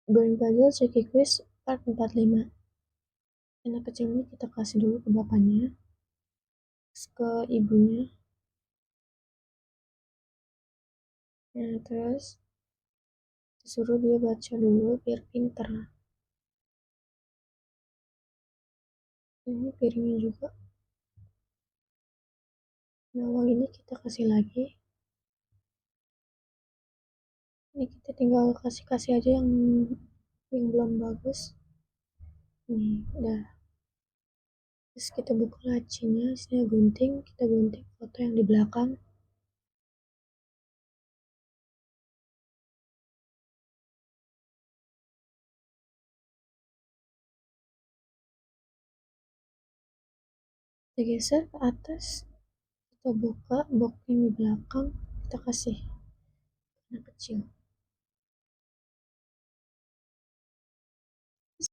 Brain Puzzle Tricky Quiz Part 45. Anak kecil ini kita kasih dulu ke bapaknya, terus ke ibunya. Nah, terus disuruh dia baca dulu biar pinter. Ini piringnya juga. Nah, uang ini kita kasih lagi. Ini kita tinggal kasih aja yang belum bagus. Nih, udah. Terus kita buka lacinya, sini gunting, kita gunting foto yang di belakang. Kita geser ke atas, kita buka box yang di belakang, kita kasih anak kecil.